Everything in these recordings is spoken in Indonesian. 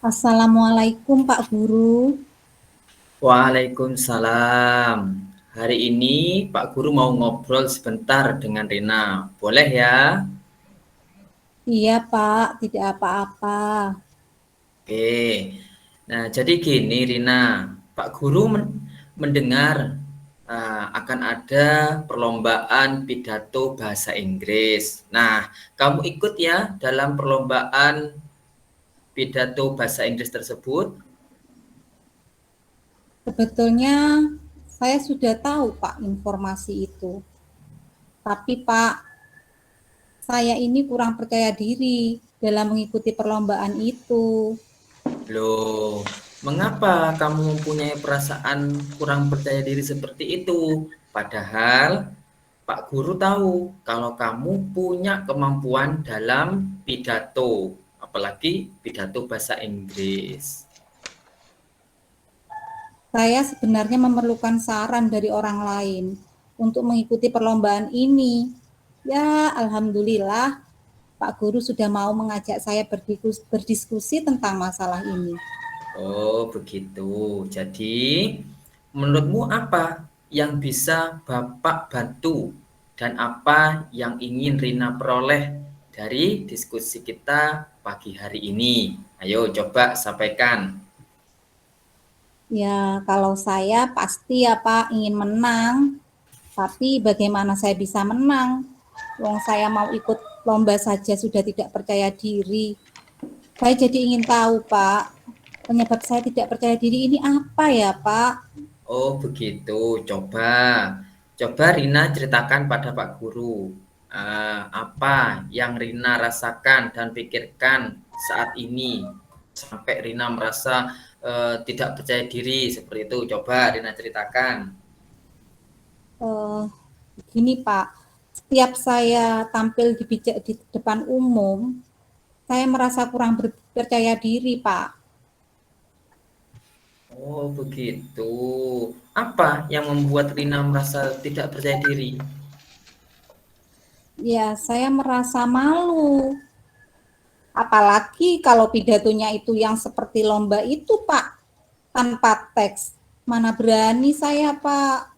Assalamualaikum Pak Guru. Waalaikumsalam. Hari ini Pak Guru mau ngobrol sebentar dengan Rina. Boleh ya? Iya Pak, tidak apa-apa. Oke. Nah, jadi gini Rina, Pak Guru mendengar akan ada perlombaan pidato bahasa Inggris. Nah, kamu ikut ya dalam perlombaan pidato bahasa Inggris tersebut? Sebetulnya saya sudah tahu Pak informasi itu. Tapi Pak, saya ini kurang percaya diri dalam mengikuti perlombaan itu. Loh, mengapa kamu mempunyai perasaan kurang percaya diri seperti itu? Padahal Pak Guru tahu kalau kamu punya kemampuan dalam pidato, apalagi pidato bahasa Inggris. Saya sebenarnya memerlukan saran dari orang lain untuk mengikuti perlombaan ini. Ya, alhamdulillah Pak Guru sudah mau mengajak saya berdiskusi tentang masalah ini. Oh, begitu. Jadi, menurutmu apa yang bisa Bapak bantu dan apa yang ingin Rina peroleh dari diskusi kita pagi hari ini? Ayo coba sampaikan. Ya, kalau saya pasti ya Pak ingin menang, tapi bagaimana saya bisa menang? Wong saya mau ikut lomba saja sudah tidak percaya diri. Saya jadi ingin tahu Pak, penyebab saya tidak percaya diri ini apa ya Pak? Oh, begitu. Coba Rina ceritakan pada Pak Guru. Apa yang Rina rasakan dan pikirkan saat ini sampai Rina merasa tidak percaya diri seperti itu. Coba Rina ceritakan. Gini Pak, setiap saya tampil di depan umum, saya merasa kurang percaya diri Pak. Oh, begitu. Apa yang membuat Rina merasa tidak percaya diri? Ya, saya merasa malu. Apalagi kalau pidatonya itu yang seperti lomba itu Pak, tanpa teks. Mana berani saya Pak.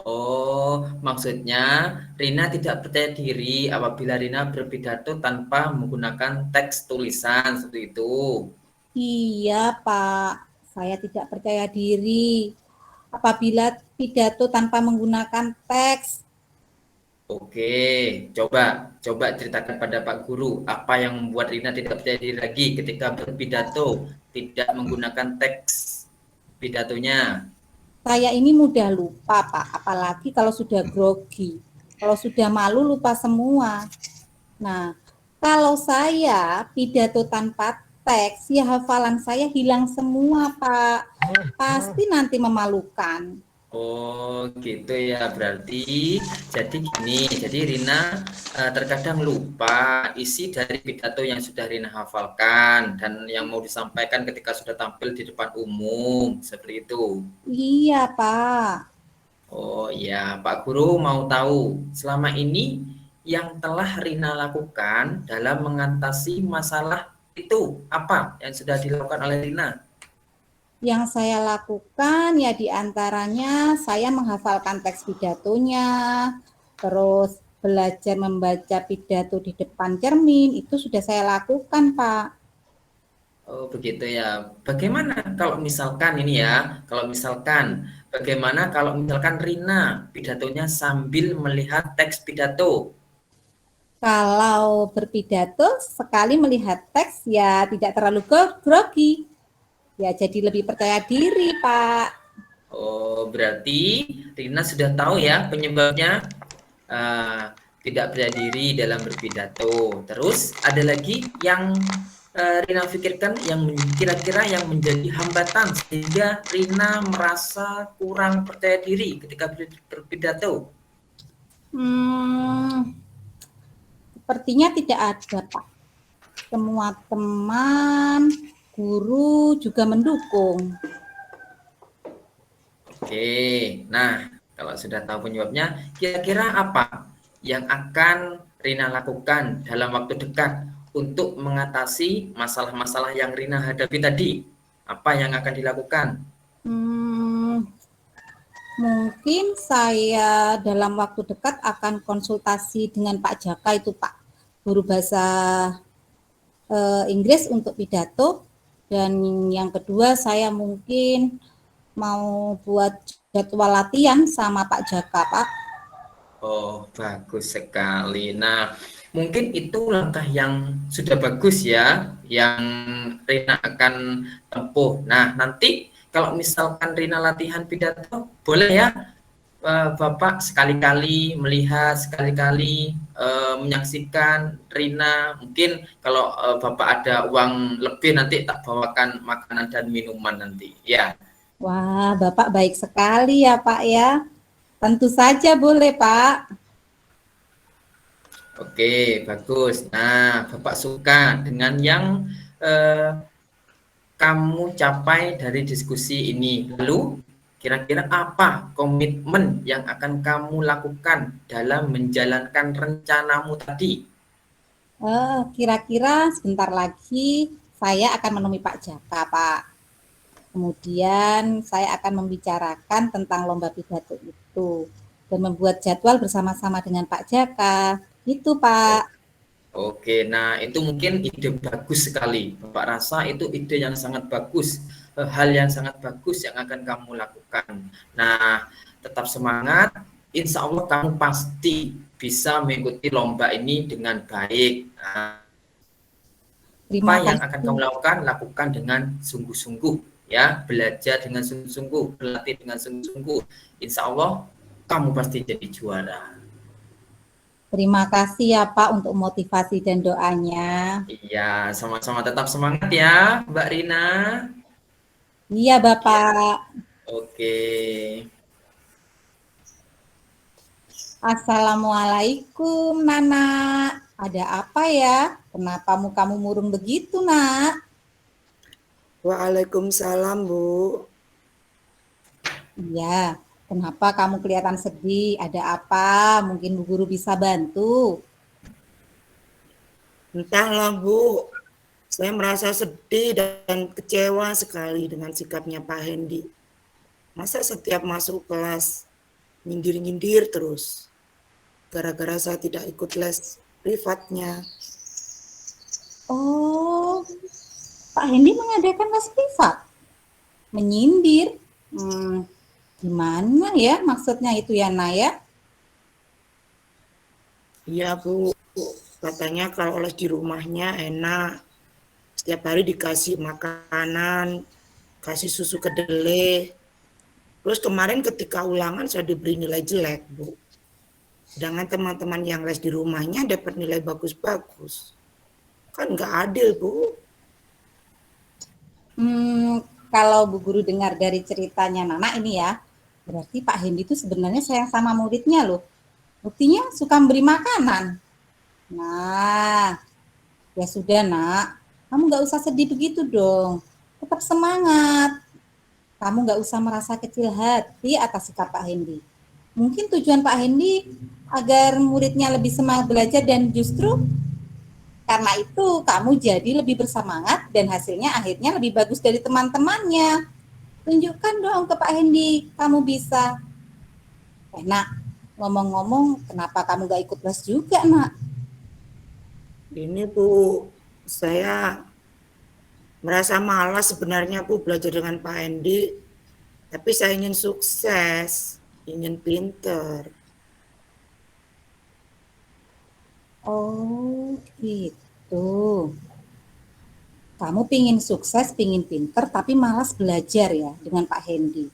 Oh, maksudnya Rina tidak percaya diri apabila Rina berpidato tanpa menggunakan teks tulisan seperti itu. Iya Pak, saya tidak percaya diri apabila pidato tanpa menggunakan teks. Oke, coba ceritakan pada Pak Guru apa yang membuat Rina tidak percaya diri lagi ketika berpidato tidak menggunakan teks pidatonya. Saya ini mudah lupa Pak, apalagi kalau sudah grogi. Kalau sudah malu lupa semua. Nah, kalau saya pidato tanpa teks, ya hafalan saya hilang semua Pak. Pasti nanti memalukan. Oh, gitu ya. Berarti jadi Rina terkadang lupa isi dari pidato yang sudah Rina hafalkan dan yang mau disampaikan ketika sudah tampil di depan umum, seperti itu. Iya Pak. Oh ya, Pak Guru mau tahu selama ini yang telah Rina lakukan dalam mengatasi masalah itu apa yang sudah dilakukan oleh Rina? Yang saya lakukan ya diantaranya saya menghafalkan teks pidatonya, terus belajar membaca pidato di depan cermin, itu sudah saya lakukan Pak. Oh, begitu ya. Bagaimana kalau misalkan Rina pidatonya sambil melihat teks pidato? Kalau berpidato sekali melihat teks ya tidak terlalu grogi, ya jadi lebih percaya diri Pak. Oh, berarti Rina sudah tahu ya penyebabnya eh, tidak percaya diri dalam berpidato. Terus ada lagi yang Rina pikirkan yang kira-kira yang menjadi hambatan sehingga Rina merasa kurang percaya diri ketika berpidato. Hmm, Sepertinya tidak ada Pak. Semua teman, guru juga mendukung. Oke, nah kalau sudah tahu penyebabnya, kira-kira apa yang akan Rina lakukan dalam waktu dekat untuk mengatasi masalah-masalah yang Rina hadapi tadi? Apa yang akan dilakukan? Mungkin saya dalam waktu dekat akan konsultasi dengan Pak Jaka itu Pak, guru bahasa Inggris untuk pidato. Dan yang kedua saya mungkin mau buat jadwal latihan sama Pak Jaka Pak. Oh, bagus sekali. Nah, mungkin itu langkah yang sudah bagus ya, yang Rina akan tempuh. Nah, nanti kalau misalkan Rina latihan pidato, boleh ya Bapak sekali-kali melihat, sekali-kali menyaksikan Rina. Mungkin kalau Bapak ada uang lebih nanti tak bawakan makanan dan minuman nanti. Ya. Wah, Bapak baik sekali ya Pak ya. Tentu saja boleh Pak. Oke, bagus. Nah, Bapak suka dengan yang kamu capai dari diskusi ini. Lalu, kira-kira apa komitmen yang akan kamu lakukan dalam menjalankan rencanamu tadi? Kira-kira sebentar lagi saya akan menemui Pak Jaka Pak. Kemudian saya akan membicarakan tentang lomba pidato itu dan membuat jadwal bersama-sama dengan Pak Jaka. Itu Pak. Oke, nah itu mungkin ide bagus sekali. Bapak rasa itu ide yang sangat bagus, hal yang sangat bagus yang akan kamu lakukan. Nah, tetap semangat. Insya Allah kamu pasti bisa mengikuti lomba ini dengan baik. Nah, apa Terima yang akan kamu kasih. lakukan? Lakukan dengan sungguh-sungguh, ya. Belajar dengan sungguh-sungguh, berlatih dengan sungguh-sungguh. Insya Allah kamu pasti jadi juara. Terima kasih ya Pak untuk motivasi dan doanya. Iya, sama-sama tetap semangat ya, Mbak Rina. Iya Bapak. Oke. Assalamualaikum Nana. Ada apa ya? Kenapa mukamu murung begitu Nak? Waalaikumsalam, Bu. Iya, kenapa kamu kelihatan sedih? Ada apa? Mungkin Bu Guru bisa bantu. Entahlah, Bu. Saya merasa sedih dan kecewa sekali dengan sikapnya Pak Hendi. Masa setiap masuk kelas nyindir-nyindir terus. Gara-gara saya tidak ikut les privatnya. Oh, Pak Hendi mengadakan les privat? Menyindir? Gimana ya maksudnya itu ya Naya? Iya, Bu. Katanya kalau les di rumahnya enak. Setiap hari dikasih makanan, kasih susu kedelai. Terus kemarin ketika ulangan saya diberi nilai jelek, Bu. Sedangkan teman-teman yang les di rumahnya dapat nilai bagus-bagus. Kan nggak adil, Bu. Kalau Bu Guru dengar dari ceritanya Nana ini ya, berarti Pak Hendi itu sebenarnya sayang sama muridnya loh. Buktinya suka memberi makanan. Nah, ya sudah Nak, kamu nggak usah sedih begitu dong. Tetap semangat. Kamu nggak usah merasa kecil hati atas sikap Pak Hendi. Mungkin tujuan Pak Hendi agar muridnya lebih semangat belajar dan justru karena itu kamu jadi lebih bersemangat dan hasilnya akhirnya lebih bagus dari teman-temannya. Tunjukkan dong ke Pak Hendi, kamu bisa. Nak, ngomong-ngomong, kenapa kamu gak ikut les juga, Nak? Ini Bu, saya merasa malas sebenarnya Bu belajar dengan Pak Hendi, tapi saya ingin sukses, ingin pinter. Oh, gitu. Kamu pingin sukses, pingin pinter, tapi malas belajar ya dengan Pak Hendi.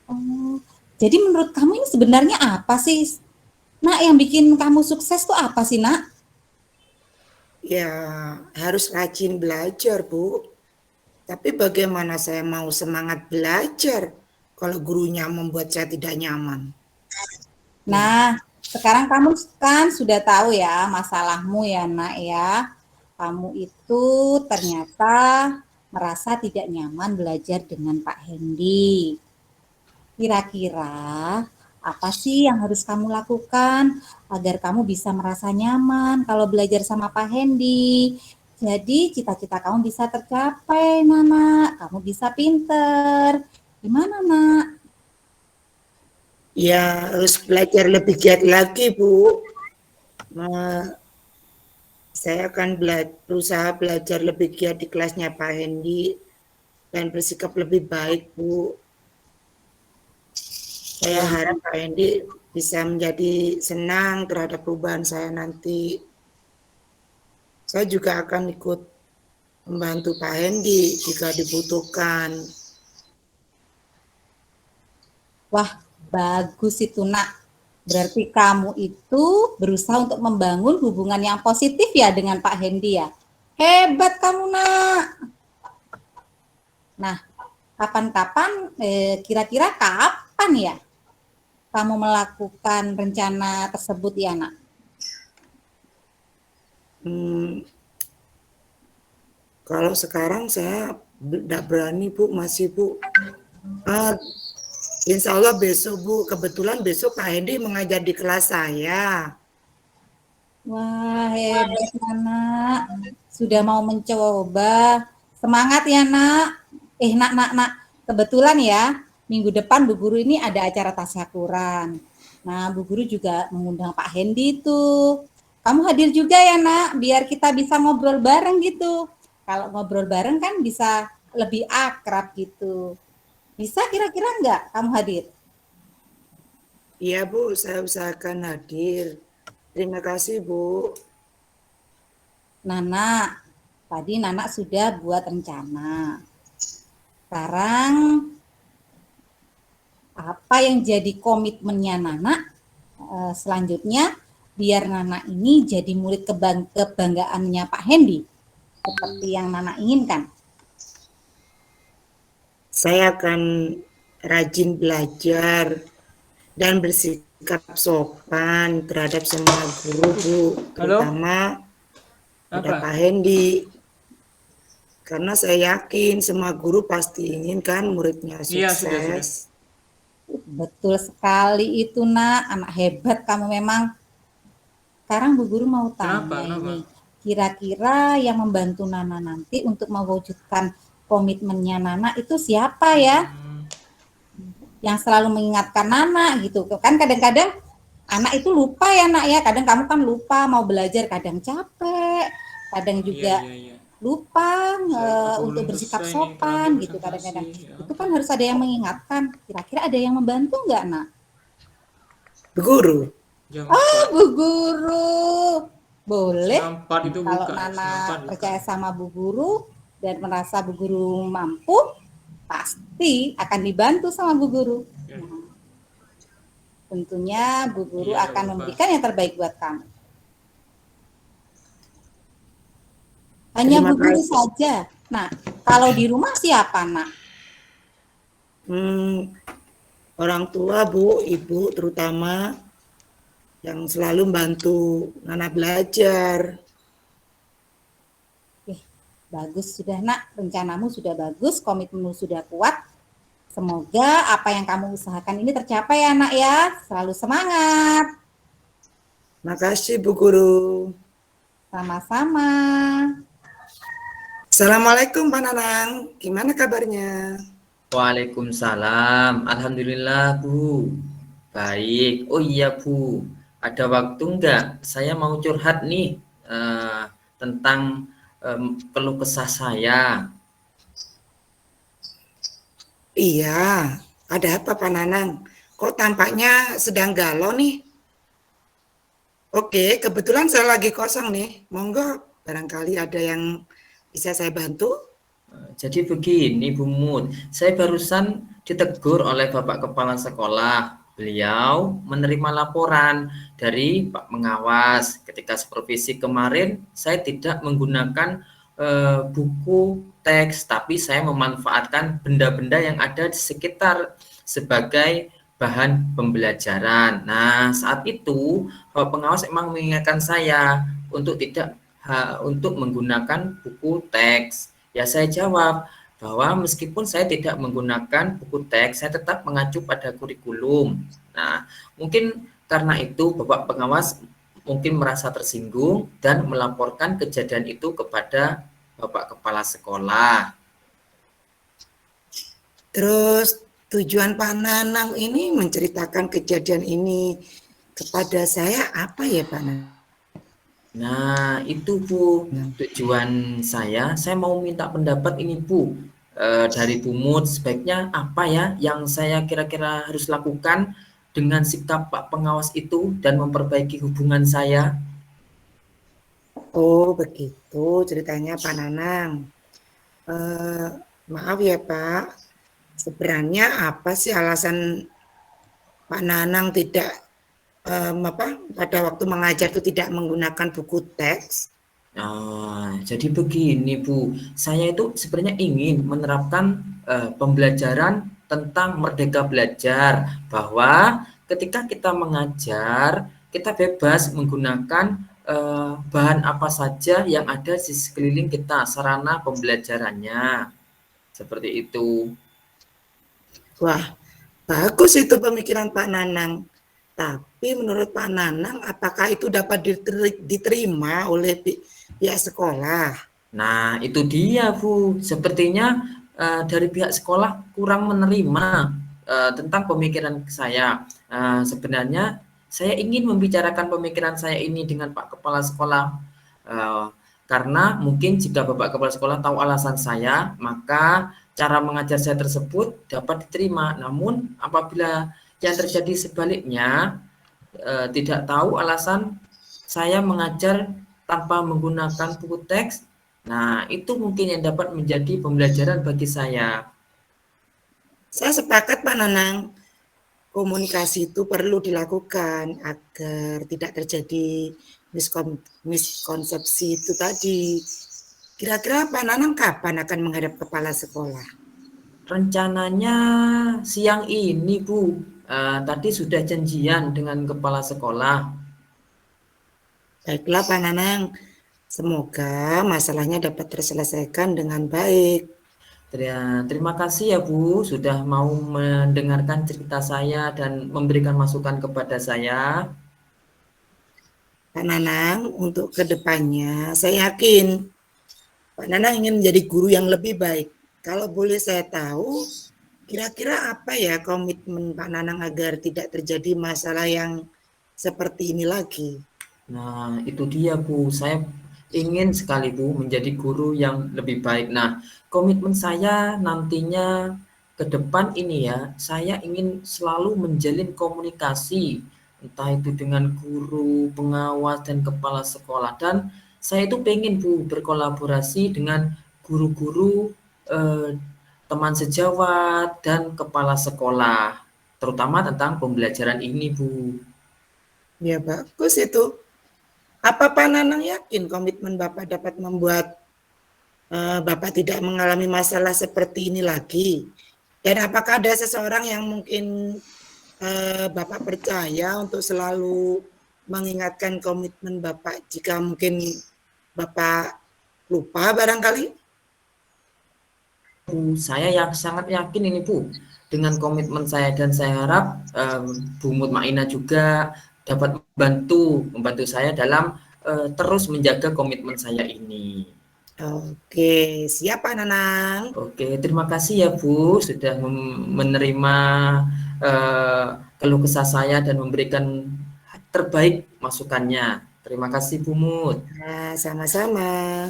Oh, jadi menurut kamu ini sebenarnya apa sih? Nak, yang bikin kamu sukses tuh apa sih, Nak? Ya, harus rajin belajar, Bu. Tapi bagaimana saya mau semangat belajar kalau gurunya membuat saya tidak nyaman? Nah, sekarang kamu kan sudah tahu ya masalahmu ya, Nak ya. Kamu itu ternyata merasa tidak nyaman belajar dengan Pak Hendi. Kira-kira Apa sih yang harus kamu lakukan agar kamu bisa merasa nyaman kalau belajar sama Pak Hendy. Jadi cita-cita kamu bisa tercapai, Nana. Kamu bisa pinter. Gimana, Nak? Ya, harus belajar lebih giat lagi, Bu. Nah, saya akan berusaha belajar lebih giat di kelasnya Pak Hendy dan bersikap lebih baik, Bu. Saya harap Pak Hendy bisa menjadi senang terhadap perubahan saya nanti. Saya juga akan ikut membantu Pak Hendy jika dibutuhkan. Wah, bagus itu, Nak. Berarti kamu itu berusaha untuk membangun hubungan yang positif ya dengan Pak Hendy ya. Hebat kamu, Nak. Nah, kapan-kapan, kira-kira kapan ya kamu melakukan rencana tersebut ya, Nak? Kalau sekarang saya tidak berani, Bu, masih, Bu. Insya Allah besok, Bu. Kebetulan besok Pak Hendy mengajar di kelas saya. Wah, hebat, Nak. Sudah mau mencoba. Semangat ya, Nak. Nak. Kebetulan ya, minggu depan Bu Guru ini ada acara tasyakuran. Nah, Bu Guru juga mengundang Pak Hendy tuh. Kamu hadir juga ya, Nak, biar kita bisa ngobrol bareng gitu. Kalau ngobrol bareng kan bisa lebih akrab gitu. Bisa kira-kira enggak kamu hadir? Iya, Bu, saya usahakan hadir. Terima kasih, Bu. Nana, tadi Nana sudah buat rencana. Sekarang apa yang jadi komitmennya Nana selanjutnya biar Nana ini jadi murid kebanggaannya Pak Hendy seperti yang Nana inginkan. Saya akan rajin belajar dan bersikap sopan terhadap semua guru, Bu, terutama pada Pak Hendy. Karena saya yakin semua guru pasti inginkan muridnya sukses. Iya, sudah. Betul sekali itu, Nak. Anak hebat kamu memang. Sekarang Bu Guru mau tanya ini. Kira-kira yang membantu Nana nanti untuk mewujudkan komitmennya Nana itu siapa ya? Yang selalu mengingatkan Nana gitu. Kan kadang-kadang anak itu lupa ya, Nak ya. Kadang kamu kan lupa mau belajar, kadang capek, kadang juga lupa untuk bersikap sopan gitu kadang-kadang. Itu kan harus ada yang mengingatkan. Kira-kira ada yang membantu nggak, Nak? Bu Guru. Bu Guru. Boleh. Itu kalau Nana percaya sama Bu Guru dan merasa Bu Guru mampu, pasti akan dibantu sama Bu Guru. Nah, tentunya Bu Guru akan memberikan yang terbaik buat kamu. Hanya Bu Guru saja. Nah, kalau di rumah siapa, Nak? Orang tua, Bu, Ibu terutama yang selalu membantu Nana belajar. Bagus sudah, Nak. Rencanamu sudah bagus, komitmenmu sudah kuat. Semoga apa yang kamu usahakan ini tercapai ya, Nak ya. Selalu semangat. Makasih, Bu Guru. Sama-sama. Assalamualaikum, Pak Nanang. Gimana kabarnya? Waalaikumsalam. Alhamdulillah, Bu. Baik. Oh iya, Bu. Ada waktu enggak? Saya mau curhat nih tentang keluh kesah saya. Iya, ada apa Pak Nanang? Kok tampaknya sedang galau nih? Oke, kebetulan saya lagi kosong nih. Monggo, barangkali ada yang bisa saya bantu? Jadi begini, Bu Mut. Saya barusan ditegur oleh Bapak Kepala Sekolah. Beliau menerima laporan dari Pak Pengawas. Ketika supervisi kemarin, saya tidak menggunakan buku teks, tapi saya memanfaatkan benda-benda yang ada di sekitar sebagai bahan pembelajaran. Nah, saat itu Bapak Pengawas memang mengingatkan saya untuk tidak untuk menggunakan buku teks. Ya saya jawab, bahwa meskipun saya tidak menggunakan buku teks, saya tetap mengacu pada kurikulum. Nah, mungkin karena itu Bapak pengawas mungkin merasa tersinggung dan melaporkan kejadian itu kepada Bapak Kepala Sekolah. Terus tujuan Pak Nanang ini menceritakan kejadian ini kepada saya apa ya Pak Nanang? Nah, itu Bu, tujuan saya mau minta pendapat ini Bu, dari Bu Mut, sebaiknya apa ya yang saya kira-kira harus lakukan dengan sikap Pak Pengawas itu dan memperbaiki hubungan saya? Oh begitu ceritanya Pak Nanang. Maaf ya Pak, sebenarnya apa sih alasan Pak Nanang tidak pada waktu mengajar itu tidak menggunakan buku teks? Jadi begini Bu, saya itu sebenarnya ingin menerapkan pembelajaran tentang merdeka belajar, bahwa ketika kita mengajar, kita bebas menggunakan bahan apa saja yang ada di sekeliling kita, sarana pembelajarannya, seperti itu. Wah, bagus itu pemikiran Pak Nanang. Tapi menurut Pak Nanang, apakah itu dapat diterima oleh pihak sekolah? Nah, itu dia Bu. Sepertinya dari pihak sekolah kurang menerima tentang pemikiran saya. Sebenarnya saya ingin membicarakan pemikiran saya ini dengan Pak Kepala Sekolah. Karena mungkin jika Bapak Kepala Sekolah tahu alasan saya, maka cara mengajar saya tersebut dapat diterima. Namun apabila yang terjadi sebaliknya, tidak tahu alasan saya mengajar tanpa menggunakan buku teks, nah itu mungkin yang dapat menjadi pembelajaran bagi saya. Saya sepakat Pak Nanang, komunikasi itu perlu dilakukan agar tidak terjadi miskonsepsi itu tadi. Kira-kira Pak Nanang kapan akan menghadap kepala sekolah? Rencananya siang ini Bu, tadi sudah janjian dengan kepala sekolah. Baiklah Pak Nanang, semoga masalahnya dapat terselesaikan dengan baik. Terima kasih ya Bu, sudah mau mendengarkan cerita saya dan memberikan masukan kepada saya. Pak Nanang, untuk kedepannya saya yakin Pak Nanang ingin menjadi guru yang lebih baik. Kalau boleh saya tahu, kira-kira apa ya komitmen Pak Nanang agar tidak terjadi masalah yang seperti ini lagi? Nah, itu dia Bu, saya ingin sekali Bu menjadi guru yang lebih baik. Nah, komitmen saya nantinya ke depan ini ya, saya ingin selalu menjalin komunikasi, entah itu dengan guru, pengawas, dan kepala sekolah. Dan saya itu pengen Bu berkolaborasi dengan guru-guru, eh, teman sejawat, dan kepala sekolah, terutama tentang pembelajaran ini Bu. Ya bagus itu. Apa Pak Nanang yakin komitmen Bapak dapat membuat Bapak tidak mengalami masalah seperti ini lagi? Dan apakah ada seseorang yang mungkin Bapak percaya untuk selalu mengingatkan komitmen Bapak jika mungkin Bapak lupa barangkali? Saya yang sangat yakin ini Bu, dengan komitmen saya, dan saya harap Bu Mutmainah juga dapat membantu saya dalam terus menjaga komitmen saya ini. Oke, siap Pak Nanang. Oke, terima kasih ya Bu sudah menerima keluh kesah saya dan memberikan terbaik masukannya. Terima kasih Bu Mut. Nah, sama-sama.